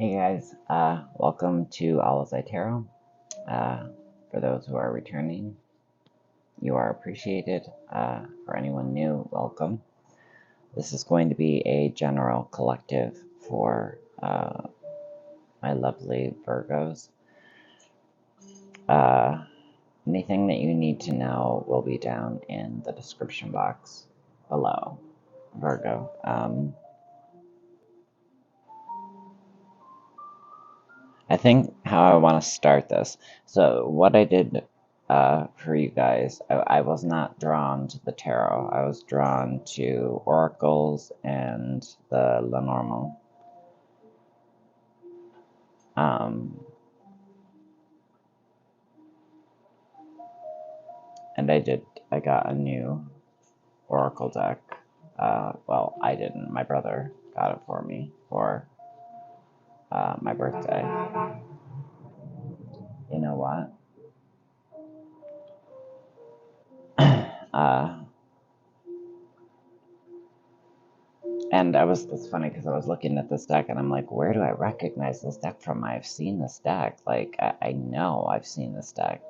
Hey guys, welcome to Owlets Tarot. For those who are returning, you are appreciated. For anyone new, welcome. This is going to be a general collective for my lovely Virgos. Anything that you need to know will be down in the description box below, Virgo. I think how I want to start this. So what I did for you guys, I was not drawn to the tarot. I was drawn to oracles and the Lenormand. And I got a new oracle deck. Well, I didn't. My brother got it for me for my birthday. You know what? And it's funny because I was looking at this deck and I'm like, where do I recognize this deck from? I've seen this deck. Like, I know I've seen this deck.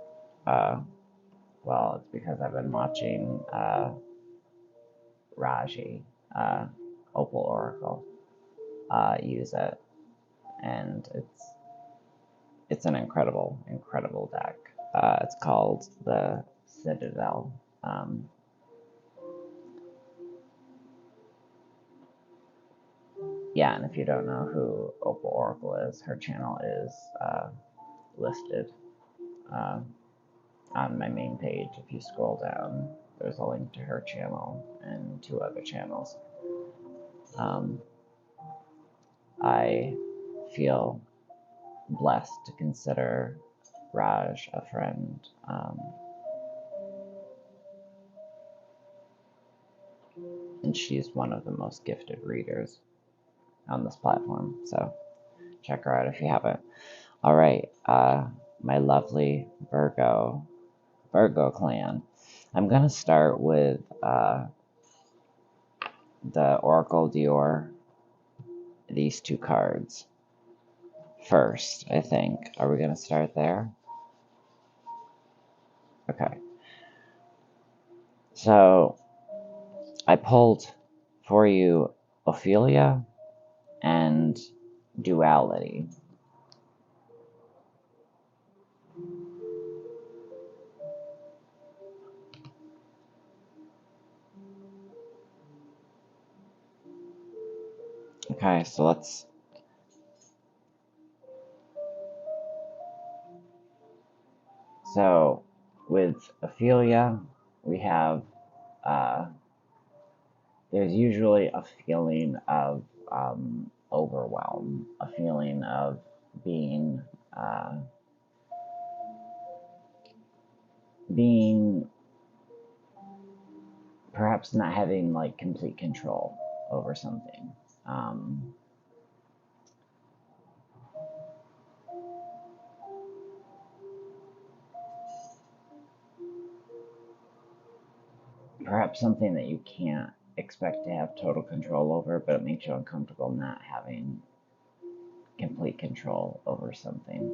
Well, it's because I've been watching Raji, Opal Oracle, use it. And it's an incredible, incredible deck. It's called the Citadel. Yeah, and if you don't know who Opal Oracle is, her channel is listed on my main page. If you scroll down, there's a link to her channel and 2 other channels. I feel blessed to consider Raj a friend. And she's one of the most gifted readers on this platform, so check her out if you haven't. All right, my lovely Virgo clan. I'm gonna start with the Oracle Dior, these 2 cards first, I think. Are we gonna start there? Okay. So I pulled for you Ophelia and Duality. Okay, so let's... So, with Ophelia, we have... there's usually a feeling of overwhelm, a feeling of being... perhaps not having, like, complete control over something. Perhaps something that you can't expect to have total control over, but it makes you uncomfortable not having complete control over something.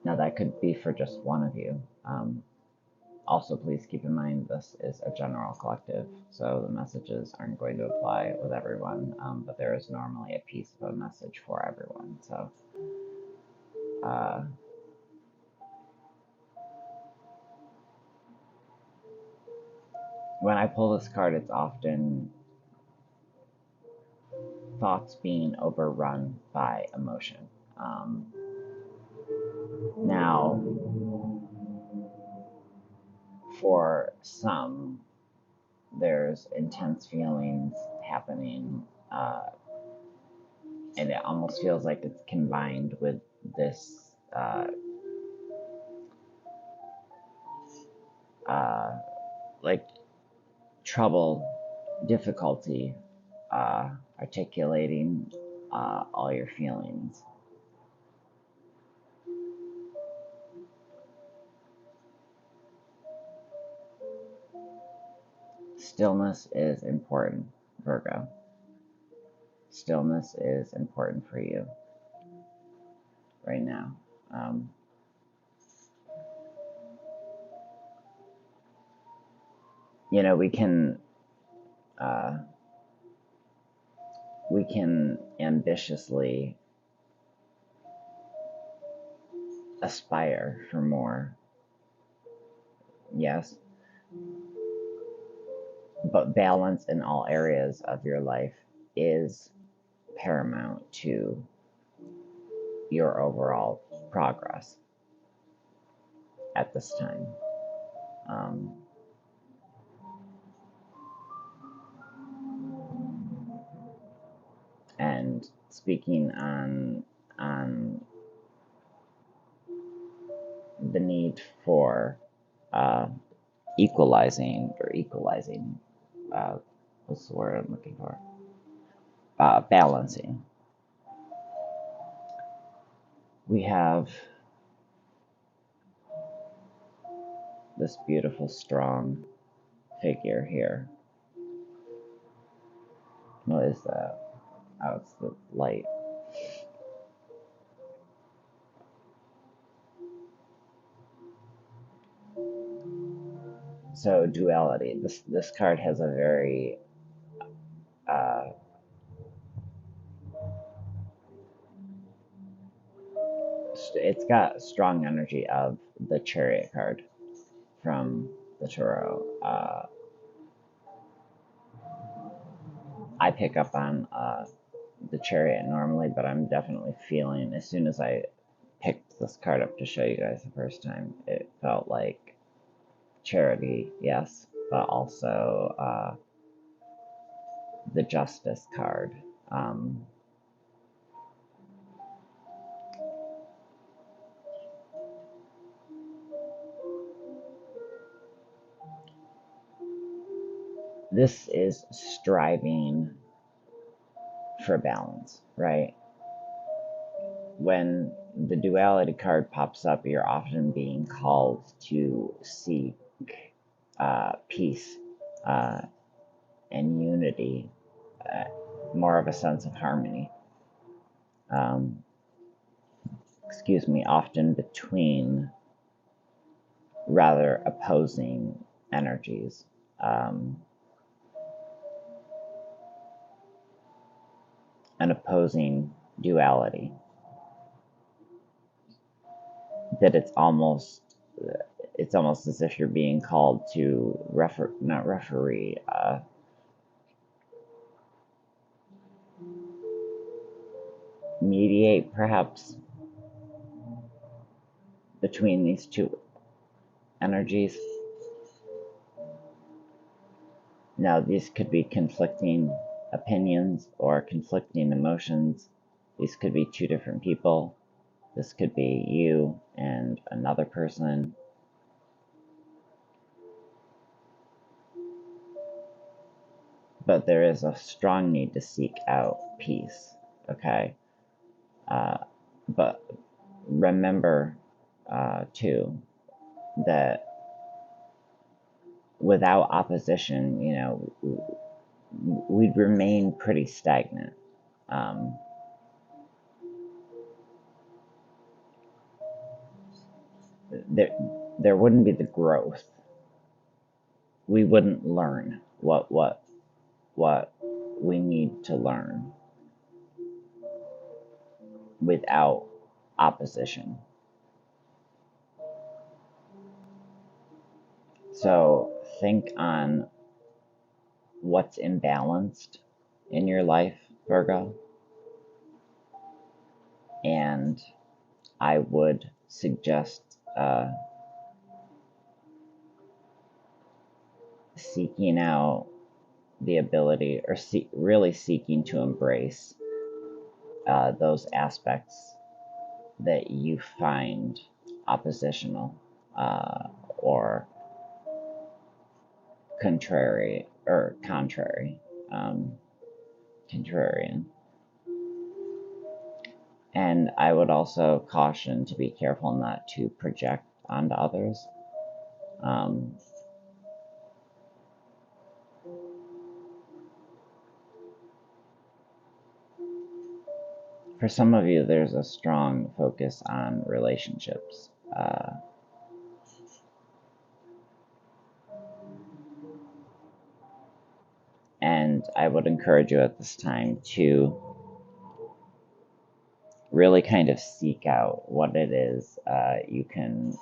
Now, that could be for just one of you. Also, please keep in mind this is a general collective, so the messages aren't going to apply with everyone, but there is normally a piece of a message for everyone. So, when I pull this card, it's often thoughts being overrun by emotion. Now, for some, there's intense feelings happening, and it almost feels like it's combined with this like trouble, difficulty articulating all your feelings. Stillness is important, Virgo. stillness is important for you right now. You know, we can ambitiously aspire for more, yes, but balance in all areas of your life is paramount to your overall progress at this time. Um, and speaking on the need for uh, equalizing. What's the word I'm looking for? Balancing. We have this beautiful, strong figure here. What is that? Oh, it's the light. So duality. This card has a very it's got strong energy of the Chariot card from the tarot. I pick up on the Chariot normally, but I'm definitely feeling, as soon as I picked this card up to show you guys the first time, it felt like Charity, yes, but also the Justice card. This is striving for balance, right? When the duality card pops up, you're often being called to seek peace and unity, more of a sense of harmony. Often between rather opposing energies. An opposing duality. That it's almost as if you're being called to not referee, mediate perhaps between these two energies. Now, these could be conflicting opinions or conflicting emotions. These could be two different people. This could be you and another person. But there is a strong need to seek out peace, okay? But remember, too, that without opposition, you know, we'd remain pretty stagnant. There wouldn't be the growth. We wouldn't learn what we need to learn without opposition. So think on what's imbalanced in your life, Virgo, and I would suggest seeking out the ability, or really seeking to embrace those aspects that you find oppositional or contrarian. And I would also caution to be careful not to project onto others. For some of you, there's a strong focus on relationships. And I would encourage you at this time to really kind of seek out what it is you can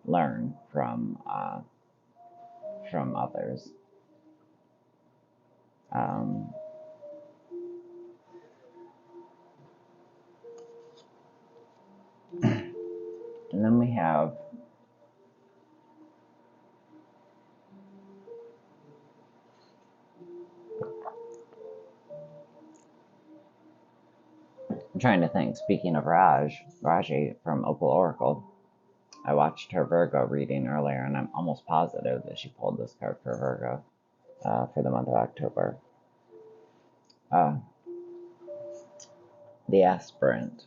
learn from others. Um, and then we have I'm trying to think. Speaking of Raji from Opal Oracle, I watched her Virgo reading earlier, and I'm almost positive that she pulled this card for Virgo for the month of October. The Aspirant.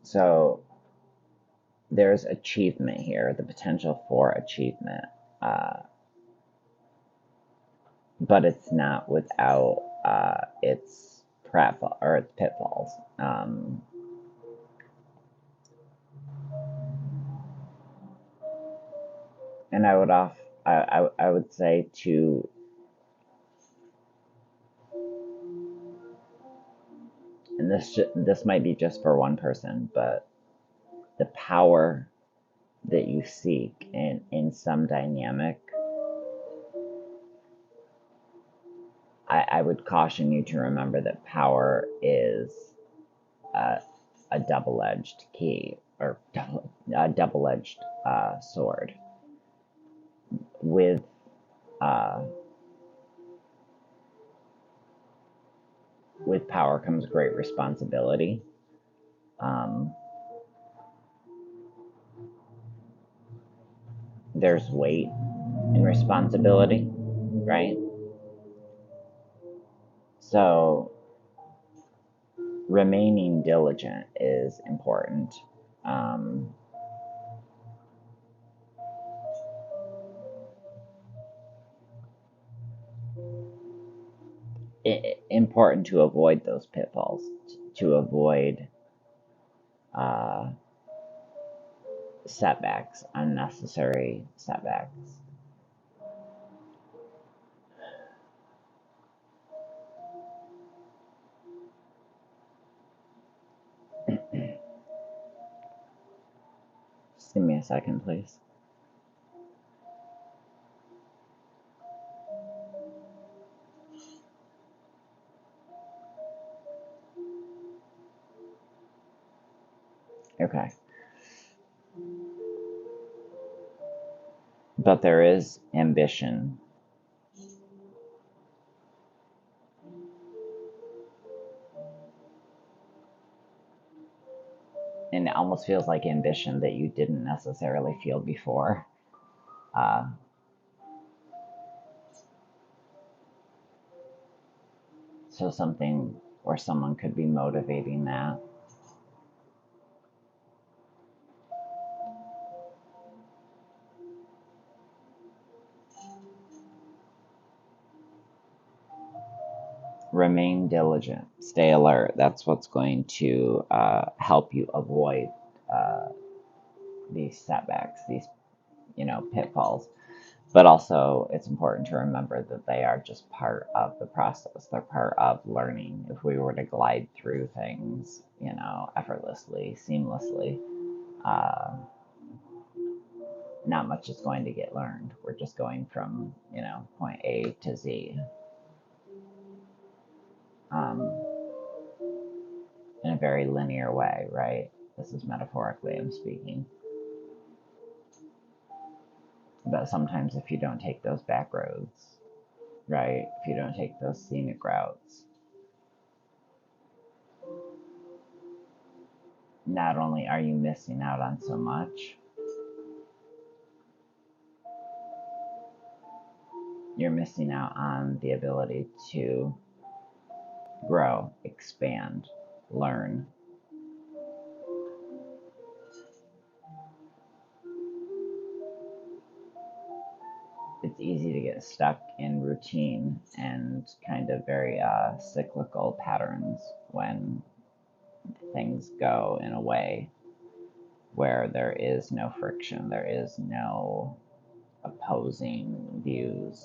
So there's achievement here, the potential for achievement, but it's not without its pitfalls. And I would say to and this might be just for one person, but the power that you seek in some dynamic, I would caution you to remember that power is a double-edged key, or a double-edged sword. With power comes great responsibility. There's weight in responsibility, right? So remaining diligent is important. Important to avoid those pitfalls, to avoid setbacks, unnecessary setbacks. Just give me a second, please. Okay. But there is ambition. And it almost feels like ambition that you didn't necessarily feel before. So something or someone could be motivating that. Remain diligent, stay alert. That's what's going to help you avoid these setbacks, these pitfalls. But also, it's important to remember that they are just part of the process. They're part of learning. If we were to glide through things, effortlessly, seamlessly, not much is going to get learned. We're just going from, point A to Z. In a very linear way, right? This is metaphorically I'm speaking. But sometimes if you don't take those back roads, right? If you don't take those scenic routes, not only are you missing out on so much, you're missing out on the ability to grow, expand, learn. it's easy to get stuck in routine and kind of very cyclical patterns when things go in a way where there is no friction, there is no opposing views.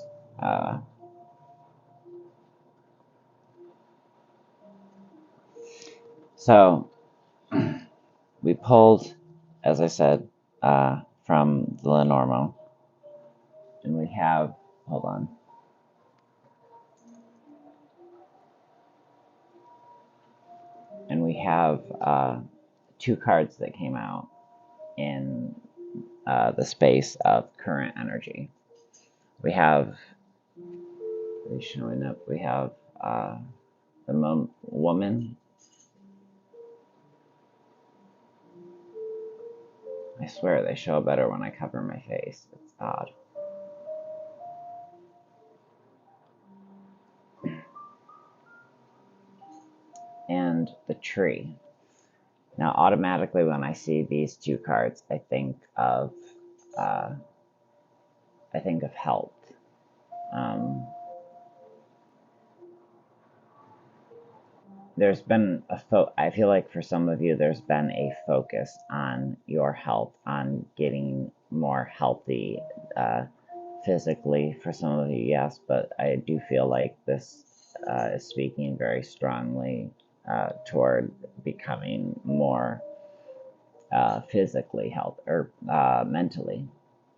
So we pulled, as I said, from the Lenormand, and we have, hold on, and we have two cards that came out in the space of current energy. We have, showing up, we have the woman. I swear they show better when I cover my face. It's odd. And the tree. Now, automatically, when I see these two cards, I think of health. There's been I feel like for some of you, there's been a focus on your health, on getting more healthy physically. For some of you, yes, but I do feel like this is speaking very strongly toward becoming more physically healthy or mentally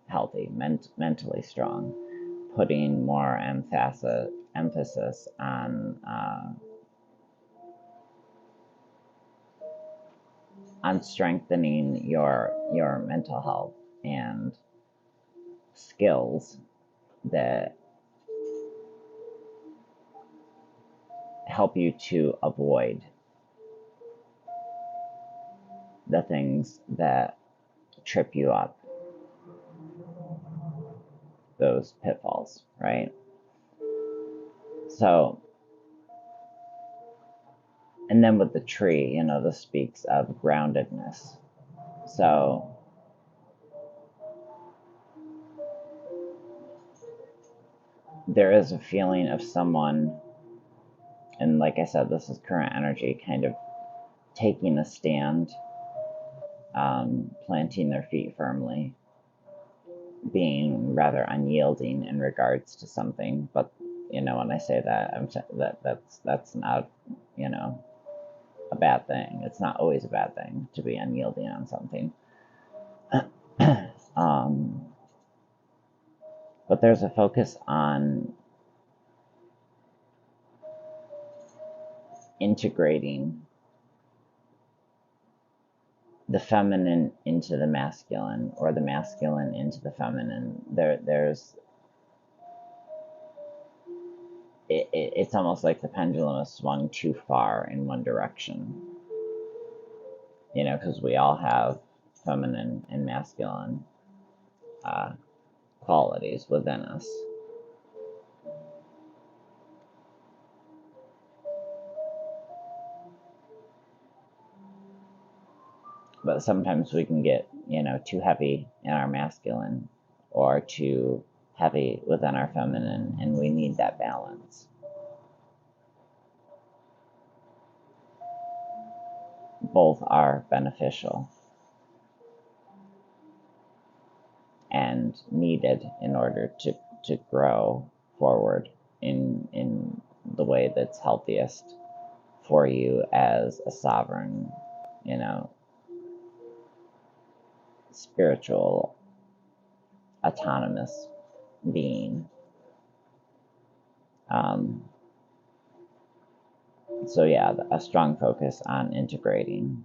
healthy, mentally strong, putting more emphasis on strengthening your mental health and skills that help you to avoid the things that trip you up, those pitfalls, right? So, and then with the tree, this speaks of groundedness. So, there is a feeling of someone, and like I said, this is current energy, kind of taking a stand, planting their feet firmly, being rather unyielding in regards to something. But when I say that, that's not a bad thing. It's not always a bad thing to be unyielding on something. But there's a focus on integrating the feminine into the masculine, or the masculine into the feminine. It's almost like the pendulum has swung too far in one direction. Because we all have feminine and masculine qualities within us. But sometimes we can get, too heavy in our masculine or too heavy within our feminine, and we need that balance. Both are beneficial and needed in order to grow forward in the way that's healthiest for you as a sovereign, spiritual, autonomous being. So yeah, a strong focus on integrating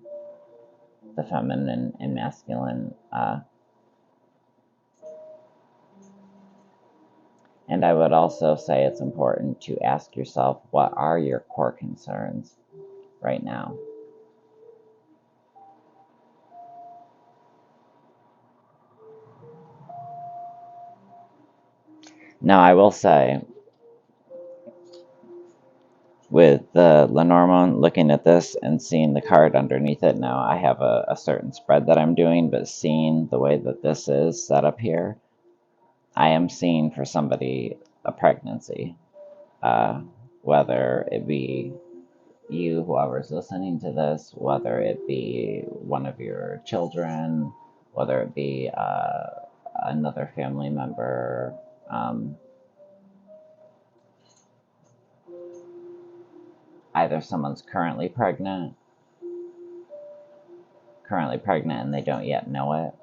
the feminine and masculine. And I would also say it's important to ask yourself, what are your core concerns right now? Now, I will say, with the Lenormand, looking at this and seeing the card underneath it, now I have a certain spread that I'm doing, but seeing the way that this is set up here, I am seeing for somebody a pregnancy, whether it be you, whoever's listening to this, whether it be one of your children, whether it be another family member, either someone's currently pregnant and they don't yet know it.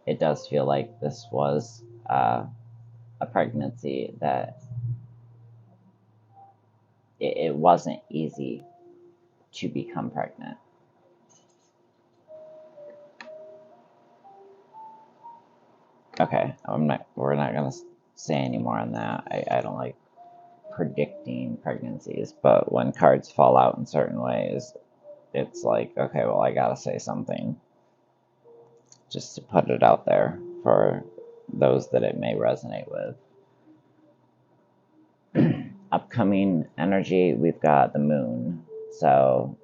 It does feel like this was a pregnancy that it wasn't easy to become pregnant. Okay, we're not gonna say any more on that. I don't like predicting pregnancies, but when cards fall out in certain ways, it's like, okay, well, I gotta say something just to put it out there for those that it may resonate with. Upcoming energy, we've got the moon. So,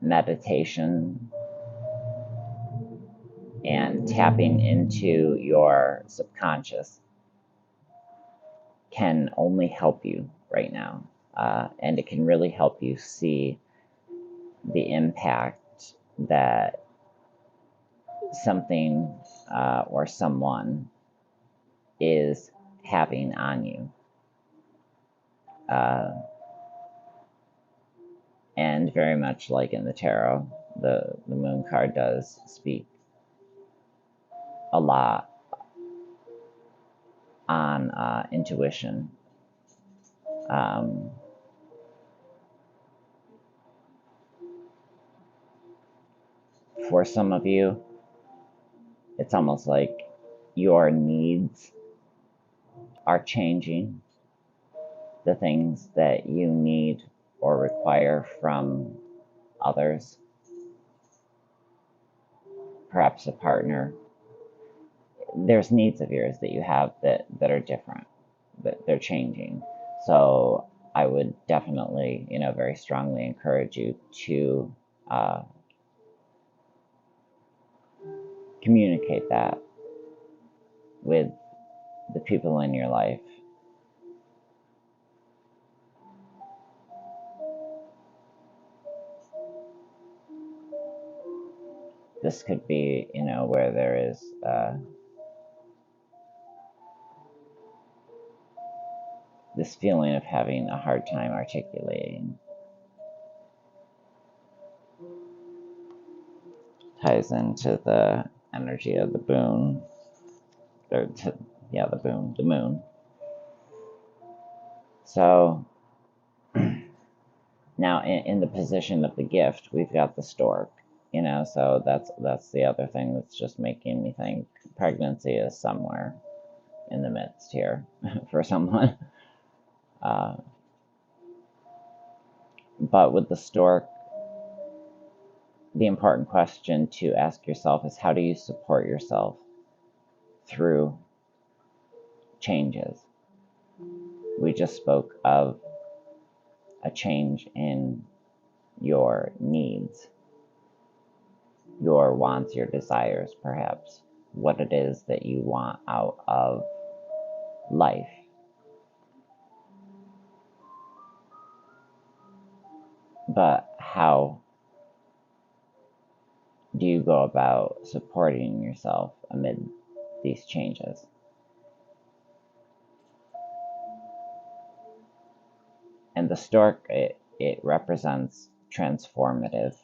meditation and tapping into your subconscious can only help you right now. And it can really help you see the impact that something or someone is having on you. And very much like in the tarot, the moon card does speak a lot on intuition. For some of you, it's almost like your needs are changing. The things that you need or require from others, perhaps a partner. There's needs of yours that you have that are different, that they're changing. So I would definitely, very strongly encourage you to communicate that with the people in your life. This could be, where there is this feeling of having a hard time articulating. Ties into the energy of the moon. The moon. So now in the position of the gift, we've got the stork. So that's the other thing that's just making me think pregnancy is somewhere in the midst here for someone. But with the stork, the important question to ask yourself is, how do you support yourself through changes? We just spoke of a change in your needs, your wants, your desires, perhaps, what it is that you want out of life. But how do you go about supporting yourself amid these changes? And the stork, it represents transformative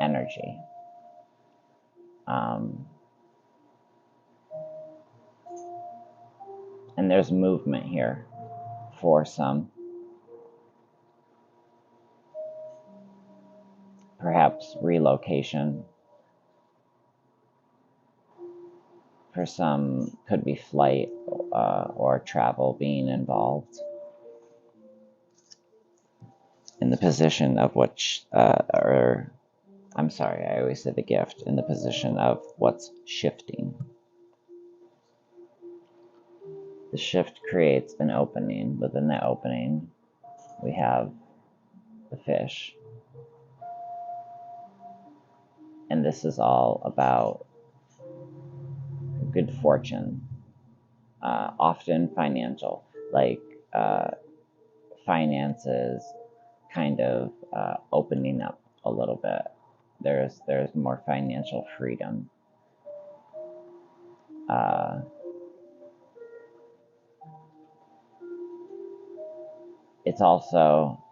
energy. And there's movement here for some. Perhaps relocation. For some, could be flight or travel being involved. In the position of I always say the gift, in the position of what's shifting. The shift creates an opening. Within that opening, we have the fish. And this is all about good fortune, often financial, like finances kind of opening up a little bit. There's more financial freedom. Uh, it's also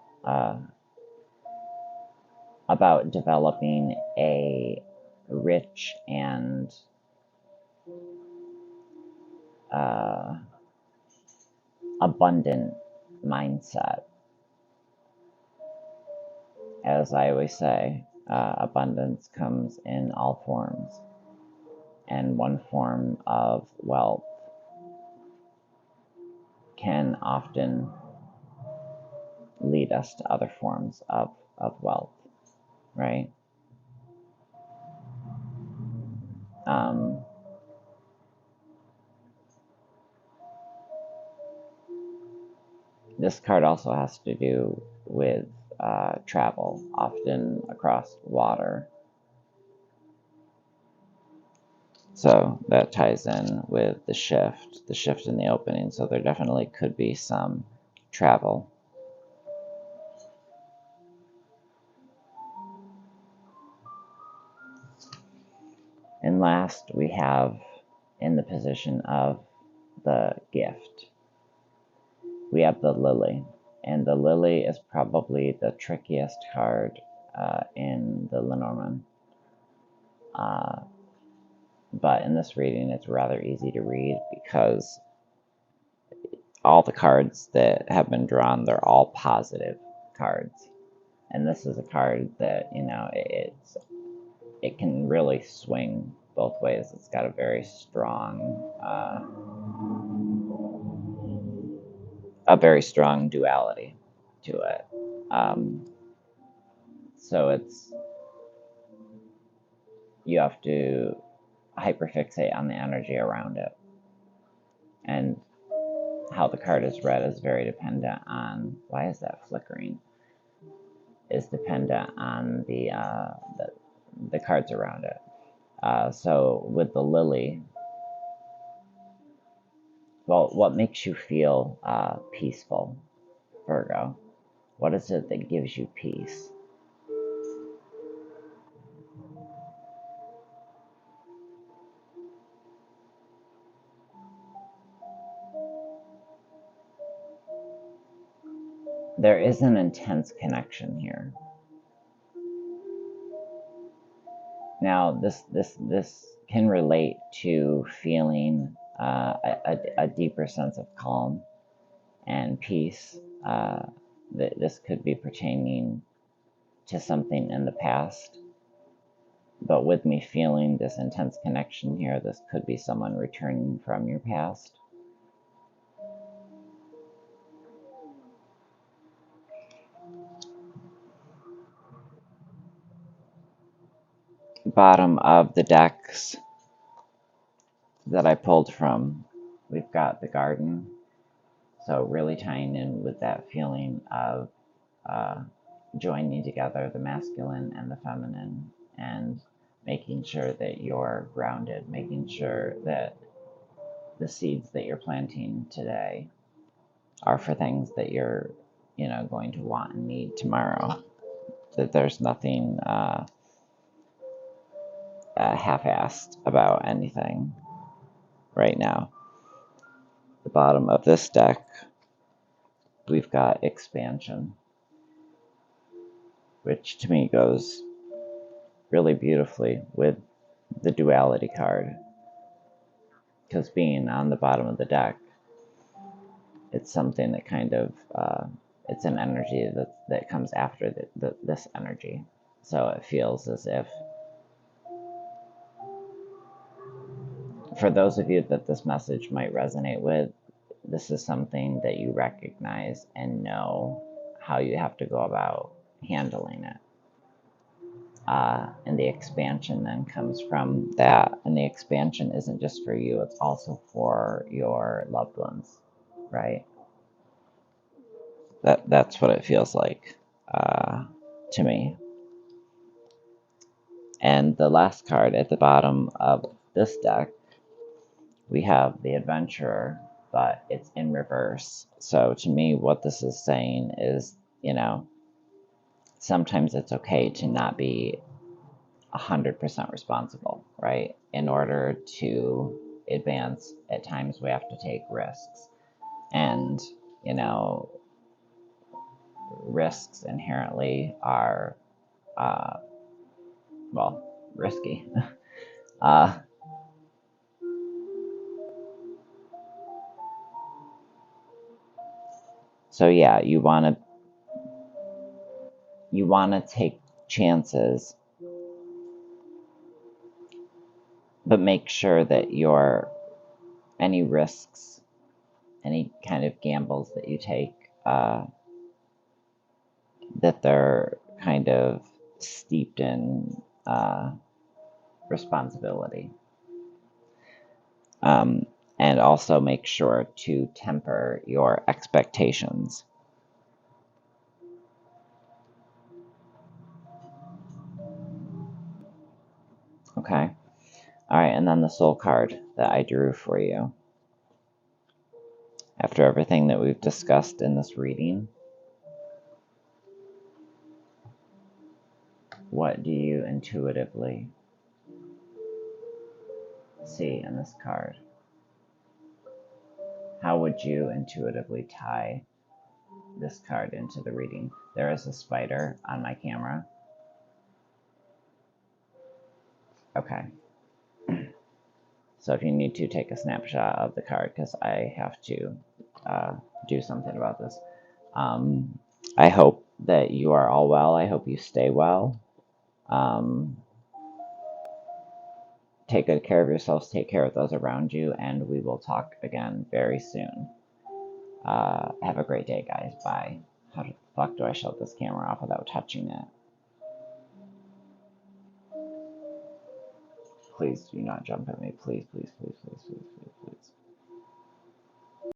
about developing a rich and abundant mindset. As I always say, abundance comes in all forms, and one form of wealth can often lead us to other forms of wealth, right? Um, this card also has to do with travel, often across water. So that ties in with the shift in the opening. So there definitely could be some travel. And last, we have in the position of the gift, we have the lily. And the lily is probably the trickiest card in the Lenormand. But in this reading, it's rather easy to read because all the cards that have been drawn, they're all positive cards. And this is a card that, it can really swing both ways. It's got a very strong duality to it. So you have to hyperfixate on the energy around it. And how the card is read is very dependent on, why is that flickering? Is dependent on the cards around it. So with the lily, well, what makes you feel peaceful, Virgo? What is it that gives you peace? There is an intense connection here. Now, this can relate to feeling a deeper sense of calm and peace. This could be pertaining to something in the past. But with me feeling this intense connection here, this could be someone returning from your past. Bottom of the decks that I pulled from, we've got the garden. So really tying in with that feeling of joining together the masculine and the feminine, and making sure that you're grounded, making sure that the seeds that you're planting today are for things that you're, going to want and need tomorrow. That there's nothing half-assed about anything right now. The bottom of this deck, we've got expansion, which to me goes really beautifully with the duality card. Because being on the bottom of the deck, it's something that kind of, it's an energy that comes after this energy. So it feels as if, for those of you that this message might resonate with, this is something that you recognize and know how you have to go about handling it. And the expansion then comes from that. And the expansion isn't just for you, it's also for your loved ones, right? That's what it feels like to me. And the last card at the bottom of this deck we have the adventurer, but it's in reverse. So to me, what this is saying is, sometimes it's okay to not be 100% responsible, right? In order to advance, at times we have to take risks. And, risks inherently are, uh, risky. uh, so yeah, you want to take chances, but make sure that any risks, any kind of gambles that you take, that they're kind of steeped in responsibility. Um, and also make sure to temper your expectations. Okay? All right, and then the soul card that I drew for you. After everything that we've discussed in this reading, what do you intuitively see in this card? How would you intuitively tie this card into the reading? There is a spider on my camera. Okay. So if you need to, take a snapshot of the card, because I have to do something about this. I hope that you are all well. I hope you stay well. Take good care of yourselves. Take care of those around you. And we will talk again very soon. Have a great day, guys. Bye. How the fuck do I shut this camera off without touching it? Please do not jump at me. Please, please, please, please, please, please, please.